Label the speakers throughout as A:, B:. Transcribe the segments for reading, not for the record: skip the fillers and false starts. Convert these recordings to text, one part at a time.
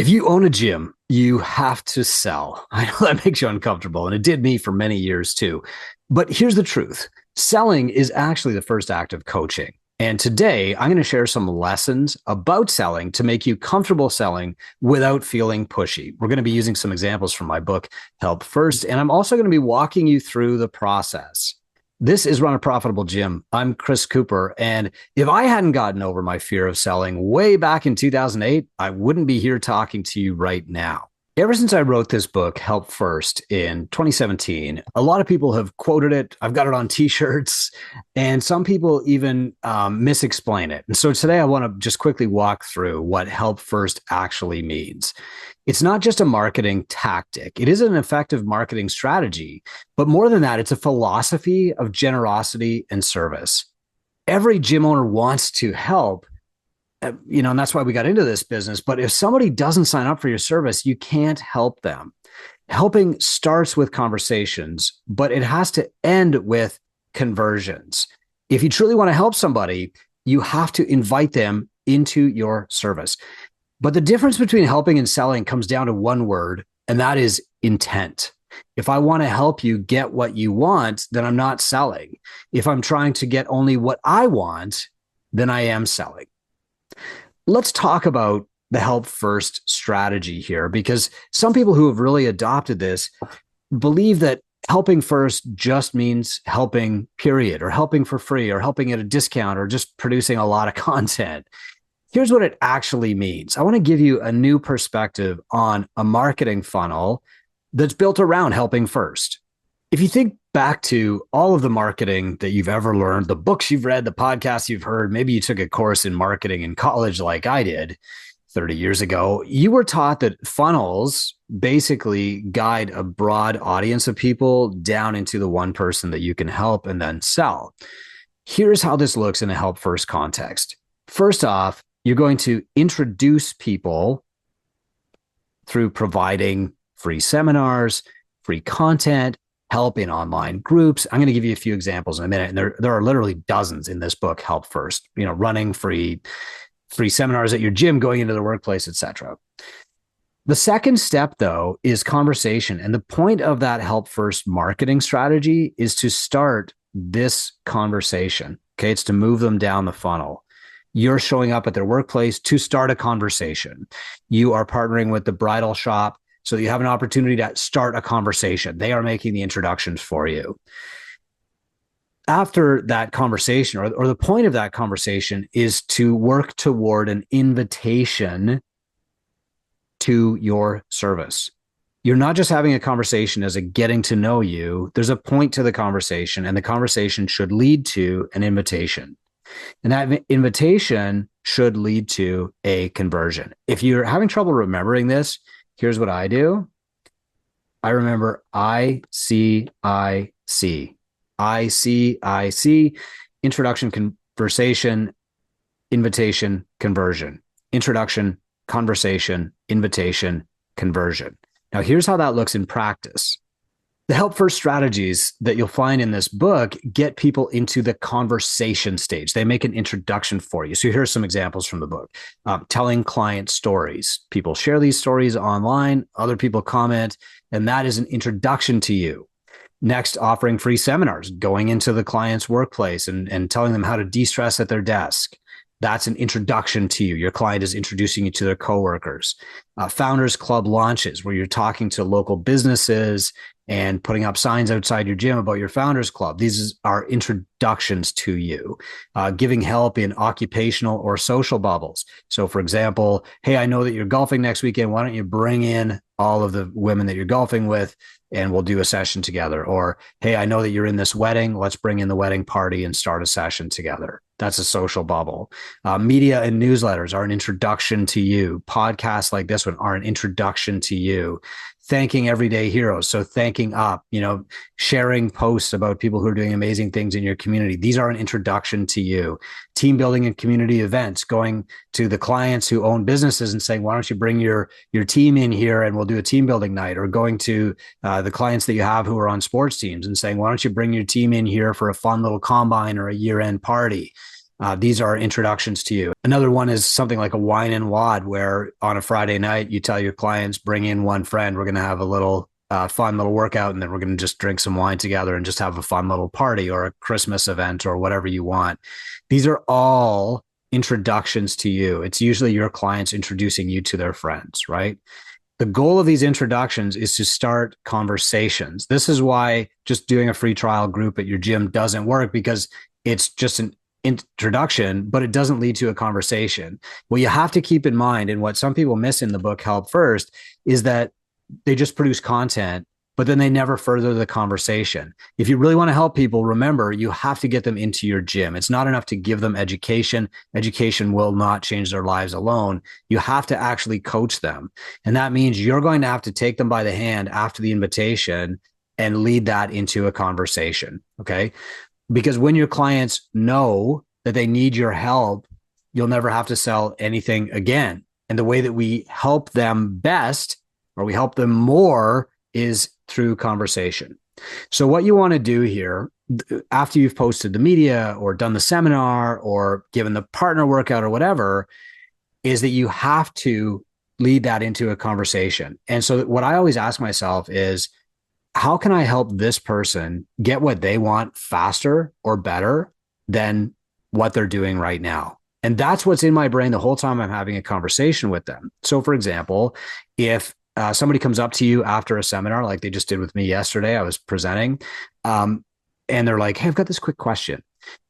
A: If you own a gym, you have to sell. I know that makes you uncomfortable, and it did me for many years too. But here's the truth. Selling is actually the first act of coaching. And today I'm going to share some lessons about selling to make you comfortable selling without feeling pushy. We're going to be using some examples from my book, Help First, and I'm also going to be walking you through the process. This is Run a Profitable Gym. I'm Chris Cooper. And if I hadn't gotten over my fear of selling way back in 2008, I wouldn't be here talking to you right now. Ever since I wrote this book, Help First, in 2017, a lot of people have quoted it. I've got it on t-shirts, and some people even misexplain it. And so today I want to just quickly walk through what Help First actually means. It's not just a marketing tactic. It is an effective marketing strategy, but more than that, it's a philosophy of generosity and service. Every gym owner wants to help, and that's why we got into this business. But if somebody doesn't sign up for your service, you can't help them. Helping starts with conversations, but it has to end with conversions. If you truly want to help somebody, you have to invite them into your service. But the difference between helping and selling comes down to one word, and that is intent. If I want to help you get what you want, then I'm not selling. If I'm trying to get only what I want, then I am selling. Let's talk about the Help First strategy here, because some people who have really adopted this believe that helping first just means helping, period, or helping for free, or helping at a discount, or just producing a lot of content. Here's what it actually means. I want to give you a new perspective on a marketing funnel that's built around helping first. If you think back to all of the marketing that you've ever learned, the books you've read, the podcasts you've heard, maybe you took a course in marketing in college like I did 30 years ago, you were taught that funnels basically guide a broad audience of people down into the one person that you can help and then sell. Here's how this looks in a Help First context. First off, you're going to introduce people through providing free seminars, free content, help in online groups. I'm going to give you a few examples in a minute. And there are literally dozens in this book, Help First, running free seminars at your gym, going into the workplace, etc. The second step, though, is conversation. And the point of that Help First marketing strategy is to start this conversation. Okay. It's to move them down the funnel. You're showing up at their workplace to start a conversation. You are partnering with the bridal shop so you have an opportunity to start a conversation. They are making the introductions for you. After that conversation, or the point of that conversation, is to work toward an invitation to your service. You're not just having a conversation as a getting to know you. There's a point to the conversation, and the conversation should lead to an invitation. And that invitation should lead to a conversion. If you're having trouble remembering this, here's what I do. I remember ICIC. ICIC, introduction, conversation, invitation, conversion. Introduction, conversation, invitation, conversion. Now, here's how that looks in practice. The Help First strategies that you'll find in this book get people into the conversation stage. They make an introduction for you. So here's some examples from the book. Telling client stories. People share these stories online, other people comment, and that is an introduction to you. Next, offering free seminars, going into the client's workplace and telling them how to de-stress at their desk. That's an introduction to you. Your client is introducing you to their coworkers. Founders Club launches, where you're talking to local businesses and putting up signs outside your gym about your Founders Club. These are introductions to you. Giving help in occupational or social bubbles. So, for example, hey, I know that you're golfing next weekend. Why don't you bring in all of the women that you're golfing with, and we'll do a session together? Or, hey, I know that you're in this wedding. Let's bring in the wedding party and start a session together. That's a social bubble. Media and newsletters are an introduction to you. Podcasts like this one are an introduction to you. Thanking everyday heroes. So thanking up, sharing posts about people who are doing amazing things in your community. These are an introduction to you. Team building and community events, going to the clients who own businesses and saying, why don't you bring your team in here and we'll do a team building night? Or going to the clients that you have who are on sports teams and saying, why don't you bring your team in here for a fun little combine or a year-end party? These are introductions to you. Another one is something like a wine and wad, where on a Friday night, you tell your clients, bring in one friend. We're going to have a little fun little workout, and then we're going to just drink some wine together and just have a fun little party or a Christmas event or whatever you want. These are all introductions to you. It's usually your clients introducing you to their friends, right? The goal of these introductions is to start conversations. This is why just doing a free trial group at your gym doesn't work, because it's just an introduction, but it doesn't lead to a conversation. What you have to keep in mind, and what some people miss in the book Help First, is that they just produce content, but then they never further the conversation. If you really want to help people, remember, you have to get them into your gym. It's not enough to give them education. Education will not change their lives alone. You have to actually coach them. And that means you're going to have to take them by the hand after the invitation and lead that into a conversation. Okay. Because when your clients know that they need your help, you'll never have to sell anything again. And the way that we help them best, or we help them more, is through conversation. So what you want to do here, after you've posted the media or done the seminar or given the partner workout or whatever, is that you have to lead that into a conversation. And so what I always ask myself is, how can I help this person get what they want faster or better than what they're doing right now? And that's what's in my brain the whole time I'm having a conversation with them. So for example, if somebody comes up to you after a seminar, like they just did with me yesterday, I was presenting, and they're like, hey, I've got this quick question.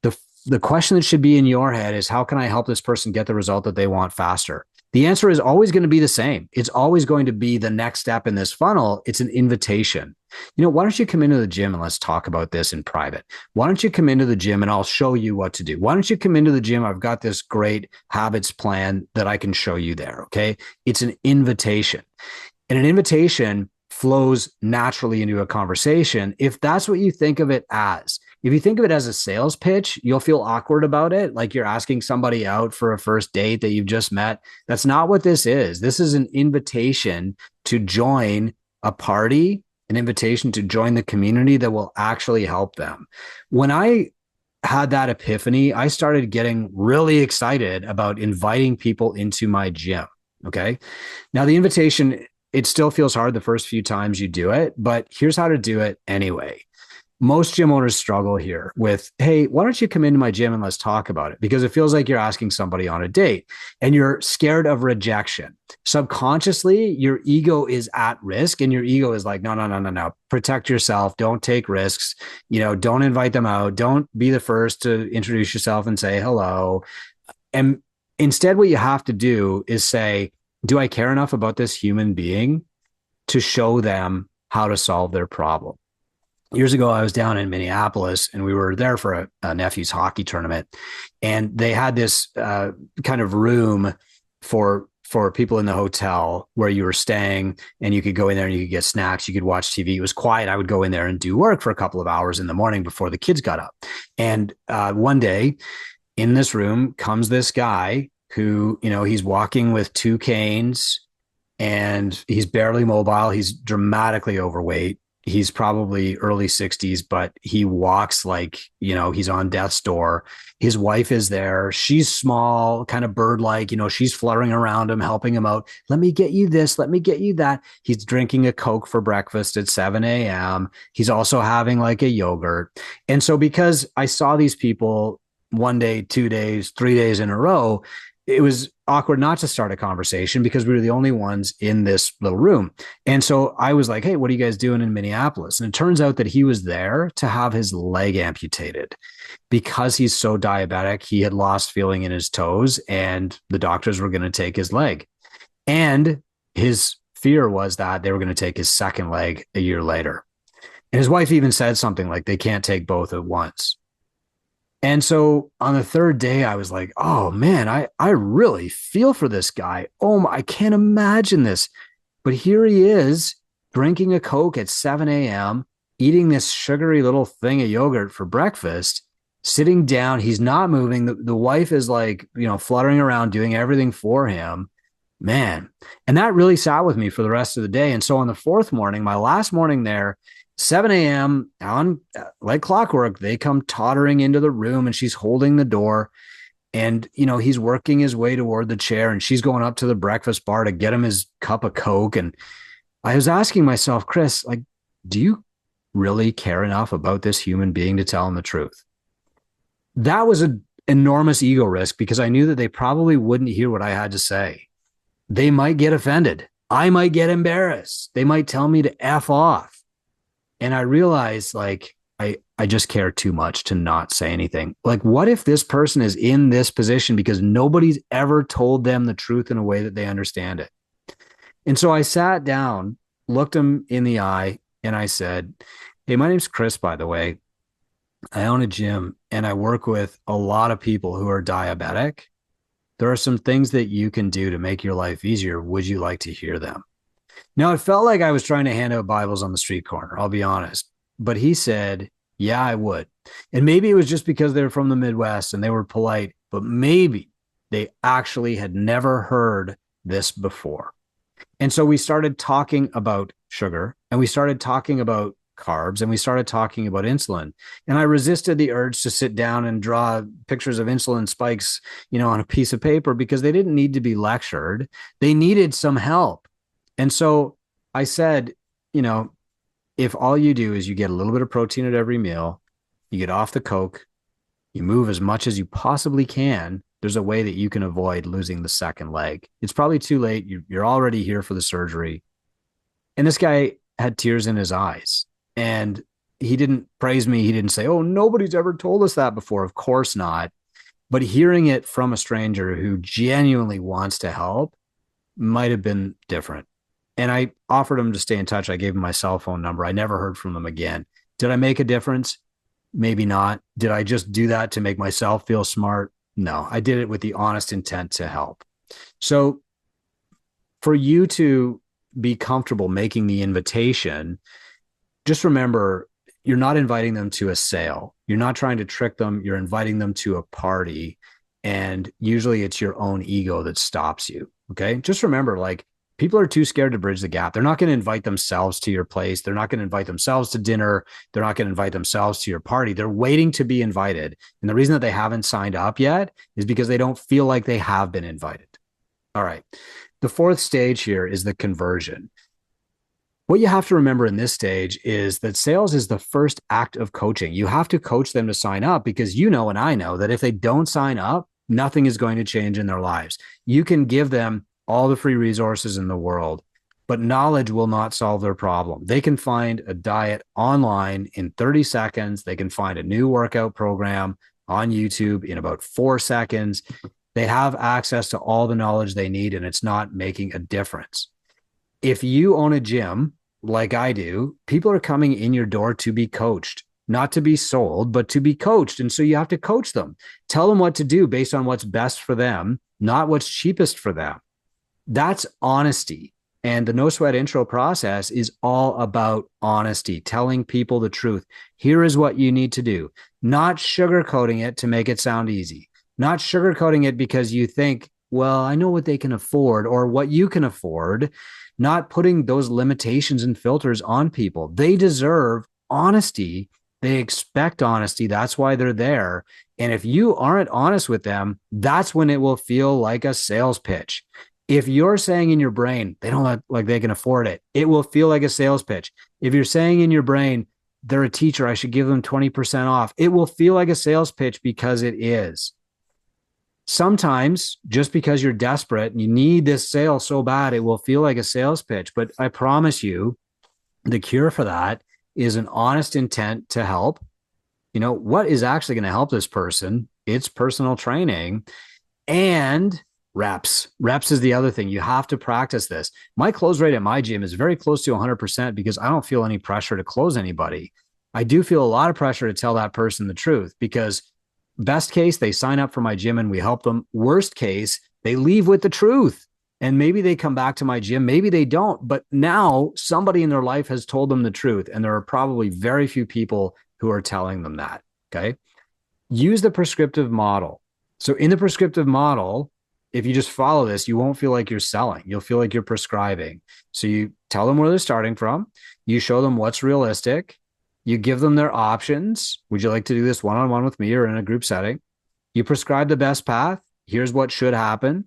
A: The question that should be in your head is, how can I help this person get the result that they want faster? The answer is always going to be the same. It's always going to be the next step in this funnel. It's an invitation. Why don't you come into the gym and let's talk about this in private? Why don't you come into the gym and I'll show you what to do? Why don't you come into the gym? I've got this great habits plan that I can show you there. Okay. It's an invitation. And an invitation flows naturally into a conversation. If that's what you think of it as, if you think of it as a sales pitch, you'll feel awkward about it. Like you're asking somebody out for a first date that you've just met. That's not what this is. This is an invitation to join a party, an invitation to join the community that will actually help them. When I had that epiphany, I started getting really excited about inviting people into my gym. Okay. Now the invitation, it still feels hard the first few times you do it, but here's how to do it anyway. Most gym owners struggle here with, hey, why don't you come into my gym and let's talk about it? Because it feels like you're asking somebody on a date and you're scared of rejection. Subconsciously, your ego is at risk, and your ego is like, no. Protect yourself. Don't take risks. Don't invite them out. Don't be the first to introduce yourself and say hello. And instead, what you have to do is say, do I care enough about this human being to show them how to solve their problem? Years ago, I was down in Minneapolis and we were there for a nephew's hockey tournament. And they had this kind of room for people in the hotel where you were staying, and you could go in there and you could get snacks. You could watch TV. It was quiet. I would go in there and do work for a couple of hours in the morning before the kids got up. And one day in this room comes this guy who, he's walking with two canes and he's barely mobile. He's dramatically overweight. He's probably early 60s, but he walks like, he's on death's door. His wife is there. She's small, kind of bird-like, she's fluttering around him, helping him out. Let me get you this. Let me get you that. He's drinking a Coke for breakfast at 7 a.m. He's also having like a yogurt. And so because I saw these people 1 day, 2 days, 3 days in a row, it was awkward not to start a conversation because we were the only ones in this little room. And so I was like, hey, what are you guys doing in Minneapolis? And it turns out that he was there to have his leg amputated because he's so diabetic. He had lost feeling in his toes and the doctors were going to take his leg. And his fear was that they were going to take his second leg a year later. And his wife even said something like, they can't take both at once. And so on the third day, I was like, oh man, I really feel for this guy. Oh, I can't imagine this. But here he is drinking a Coke at 7 a.m., eating this sugary little thing of yogurt for breakfast, sitting down. He's not moving. The wife is like, fluttering around, doing everything for him. Man. And that really sat with me for the rest of the day. And so on the fourth morning, my last morning there, 7 a.m. on like clockwork, they come tottering into the room and she's holding the door And, he's working his way toward the chair and she's going up to the breakfast bar to get him his cup of Coke. And I was asking myself, Chris, like, do you really care enough about this human being to tell him the truth? That was an enormous ego risk because I knew that they probably wouldn't hear what I had to say. They might get offended. I might get embarrassed. They might tell me to F off. And I realized like I just care too much to not say anything. Like, what if this person is in this position because nobody's ever told them the truth in a way that they understand it? And so I sat down, looked him in the eye, and I said, "Hey, my name's Chris, by the way. I own a gym and I work with a lot of people who are diabetic. There are some things that you can do to make your life easier. Would you like to hear them?" Now, it felt like I was trying to hand out Bibles on the street corner, I'll be honest. But he said, "Yeah, I would." And maybe it was just because they were from the Midwest and they were polite, but maybe they actually had never heard this before. And so we started talking about sugar and we started talking about carbs and we started talking about insulin. And I resisted the urge to sit down and draw pictures of insulin spikes, on a piece of paper because they didn't need to be lectured. They needed some help. And so I said, if all you do is you get a little bit of protein at every meal, you get off the Coke, you move as much as you possibly can, there's a way that you can avoid losing the second leg. It's probably too late. You're already here for the surgery. And this guy had tears in his eyes. And he didn't praise me. He didn't say, "Oh, nobody's ever told us that before." Of course not. But hearing it from a stranger who genuinely wants to help might have been different. And I offered him to stay in touch. I gave him my cell phone number. I never heard from him again. Did I make a difference? Maybe not. Did I just do that to make myself feel smart? No, I did it with the honest intent to help. So for you to be comfortable making the invitation, just remember, you're not inviting them to a sale. You're not trying to trick them. You're inviting them to a party. And usually it's your own ego that stops you. Okay. Just remember, like, people are too scared to bridge the gap. They're not going to invite themselves to your place. They're not going to invite themselves to dinner. They're not going to invite themselves to your party. They're waiting to be invited. And the reason that they haven't signed up yet is because they don't feel like they have been invited. All right. The fourth stage here is the conversion. What you have to remember in this stage is that sales is the first act of coaching. You have to coach them to sign up because and I know that if they don't sign up, nothing is going to change in their lives. You can give them all the free resources in the world, but knowledge will not solve their problem. They can find a diet online in 30 seconds. They can find a new workout program on YouTube in about 4 seconds. They have access to all the knowledge they need, and it's not making a difference. If you own a gym like I do, people are coming in your door to be coached, not to be sold, but to be coached. And so you have to coach them. Tell them what to do based on what's best for them, not what's cheapest for them. That's honesty. And the no sweat intro process is all about honesty, telling people the truth. Here is what you need to do, not sugarcoating it to make it sound easy, not sugarcoating it because you think, well, I know what they can afford or what you can afford, not putting those limitations and filters on people. They deserve honesty. They expect honesty. That's why they're there. And if you aren't honest with them, that's when it will feel like a sales pitch. If you're saying in your brain, they don't look like they can afford it, it will feel like a sales pitch. If you're saying in your brain, they're a teacher, I should give them 20% off, it will feel like a sales pitch because it is. Sometimes just because you're desperate and you need this sale so bad, it will feel like a sales pitch. But I promise you, the cure for that is an honest intent to help. What is actually going to help this person? It's personal training and reps. Reps is the other thing. You have to practice this. My close rate at my gym is very close to 100% because I don't feel any pressure to close anybody. I do feel a lot of pressure to tell that person the truth because best case, they sign up for my gym and we help them. Worst case, they leave with the truth. And maybe they come back to my gym. Maybe they don't. But now somebody in their life has told them the truth. And there are probably very few people who are telling them that. Okay. Use the prescriptive model. So in the prescriptive model, if you just follow this, you won't feel like you're selling. You'll feel like you're prescribing. So you tell them where they're starting from. You show them what's realistic. You give them their options. Would you like to do this one-on-one with me or in a group setting? You prescribe the best path. Here's what should happen.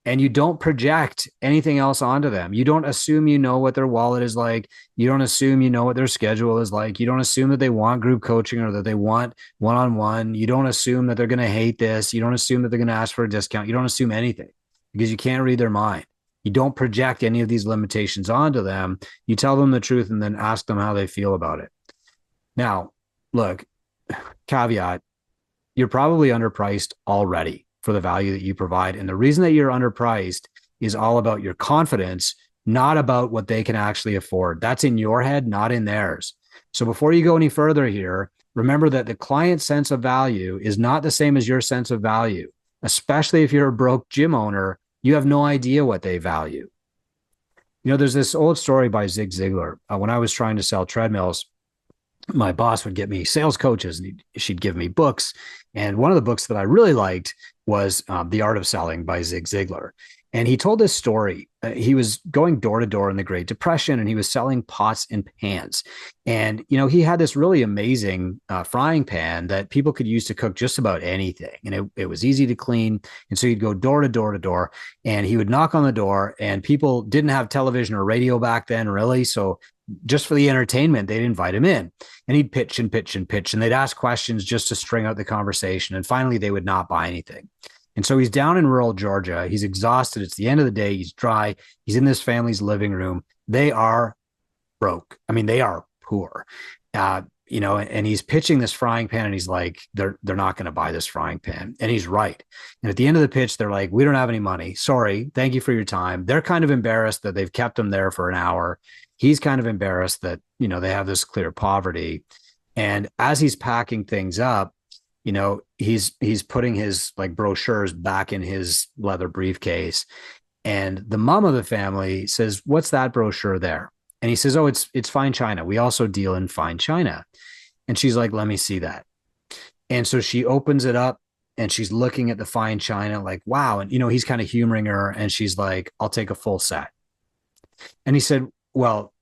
A: And you don't project anything else onto them. You don't assume you know what their wallet is like. You don't assume you know what their schedule is like. You don't assume that they want group coaching or that they want one-on-one. You don't assume that they're going to hate this. You don't assume that they're going to ask for a discount. You don't assume anything because you can't read their mind. You don't project any of these limitations onto them. You tell them the truth and then ask them how they feel about it. Now, look, caveat, you're probably underpriced already for the value that you provide. And the reason that you're underpriced is all about your confidence, not about what they can actually afford. That's in your head, not in theirs. So before you go any further here, remember that the client's sense of value is not the same as your sense of value, especially if you're a broke gym owner. You have no idea what they value. You know, there's this old story by Zig Ziglar. When I was trying to sell treadmills, my boss would get me sales coaches and she'd give me books. And one of the books that I really liked was The Art of Selling by Zig Ziglar. And he told this story. He was going door to door in the Great Depression and he was selling pots and pans. And, you know, he had this really amazing frying pan that people could use to cook just about anything. And it was easy to clean. And so he'd go door to door to door and he would knock on the door, and people didn't have television or radio back then, really. So just for the entertainment, they'd invite him in and he'd pitch and pitch and pitch. And they'd ask questions just to string out the conversation. And finally, they would not buy anything. And so he's down in rural Georgia. He's exhausted. It's the end of the day. He's dry. He's in this family's living room. They are broke. I mean, they are poor. You know, and he's pitching this frying pan and he's like, they're not going to buy this frying pan. And he's right. And at the end of the pitch, they're like, we don't have any money. Sorry. Thank you for your time. They're kind of embarrassed that they've kept him there for an hour. He's kind of embarrassed that, you know, they have this clear poverty. And as he's packing things up, you know, he's putting his like brochures back in his leather briefcase. And the mom of the family says, what's that brochure there? And he says, oh, it's fine china. We also deal in fine china. And she's like, let me see that. And so she opens it up and she's looking at the fine china like, wow. And, you know, he's kind of humoring her. And she's like, I'll take a full set. And he said, well,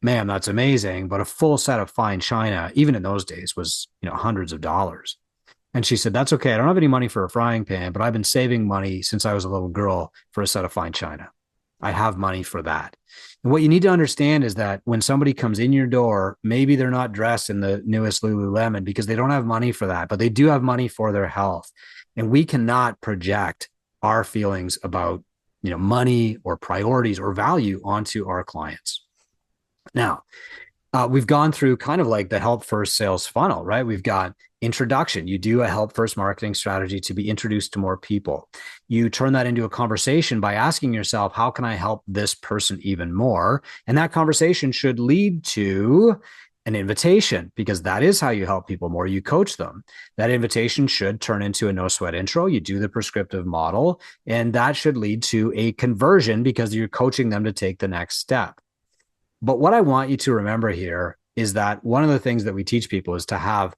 A: ma'am, that's amazing. But a full set of fine china, even in those days, was, you know, hundreds of dollars. And she said, that's okay. I don't have any money for a frying pan, but I've been saving money since I was a little girl for a set of fine china. I have money for that. And what you need to understand is that when somebody comes in your door, maybe they're not dressed in the newest Lululemon because they don't have money for that, but they do have money for their health. And we cannot project our feelings about, you know, money or priorities or value onto our clients. Now, we've gone through kind of like the help first sales funnel, right? We've got introduction. You do a help first marketing strategy to be introduced to more people. You turn that into a conversation by asking yourself, how can I help this person even more? And that conversation should lead to an invitation, because that is how you help people more. You coach them. That invitation should turn into a no sweat intro. You do the prescriptive model, and that should lead to a conversion because you're coaching them to take the next step. But what I want you to remember here is that one of the things that we teach people is to have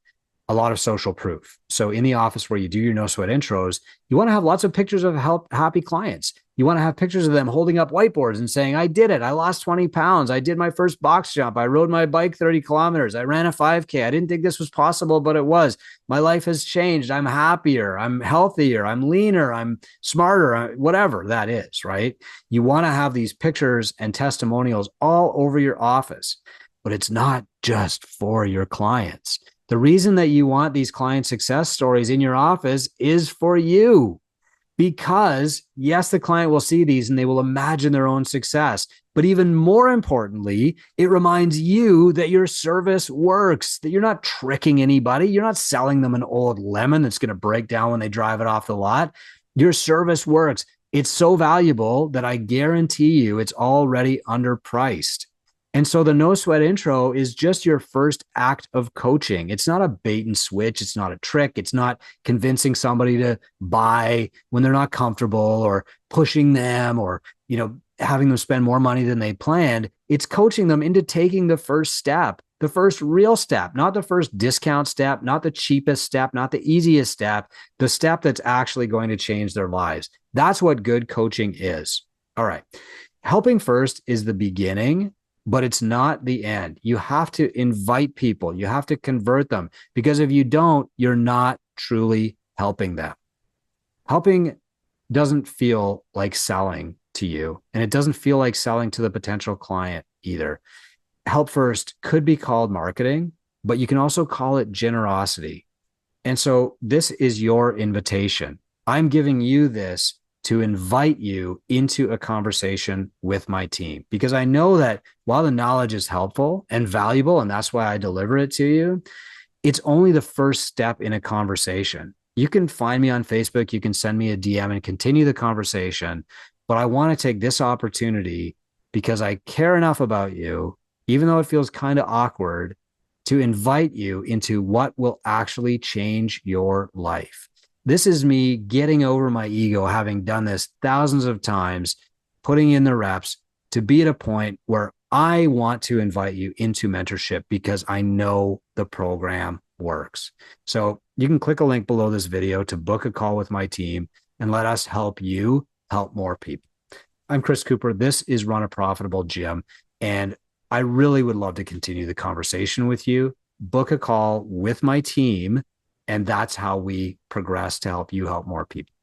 A: a lot of social proof. So in the office where you do your no sweat intros, you want to have lots of pictures of happy clients. You want to have pictures of them holding up whiteboards and saying, I did it. I lost 20 pounds. I did my first box jump. I rode my bike 30 kilometers. I ran a 5K. I didn't think this was possible, but it was. My life has changed. I'm happier. I'm healthier. I'm leaner. I'm smarter, whatever that is, right? You want to have these pictures and testimonials all over your office, but it's not just for your clients. The reason that you want these client success stories in your office is for you, because yes, the client will see these and they will imagine their own success. But even more importantly, it reminds you that your service works, that you're not tricking anybody. You're not selling them an old lemon that's going to break down when they drive it off the lot. Your service works. It's so valuable that I guarantee you it's already underpriced. And so the no sweat intro is just your first act of coaching. It's not a bait and switch. It's not a trick. It's not convincing somebody to buy when they're not comfortable or pushing them or, you know, having them spend more money than they planned. It's coaching them into taking the first step, the first real step, not the first discount step, not the cheapest step, not the easiest step, the step that's actually going to change their lives. That's what good coaching is. All right. Helping first is the beginning, but it's not the end. You have to invite people. You have to convert them, because if you don't, you're not truly helping them. Helping doesn't feel like selling to you, and it doesn't feel like selling to the potential client either. Help first could be called marketing, but you can also call it generosity. And so this is your invitation. I'm giving you this to invite you into a conversation with my team, because I know that while the knowledge is helpful and valuable, and that's why I deliver it to you, it's only the first step in a conversation. You can find me on Facebook, you can send me a DM and continue the conversation. But I want to take this opportunity because I care enough about you, even though it feels kind of awkward, to invite you into what will actually change your life. This is me getting over my ego, having done this thousands of times, putting in the reps to be at a point where I want to invite you into mentorship because I know the program works. So you can click a link below this video to book a call with my team and let us help you help more people. I'm Chris Cooper. This is Run a Profitable Gym. And I really would love to continue the conversation with you. Book a call with my team. And that's how we progress to help you help more people.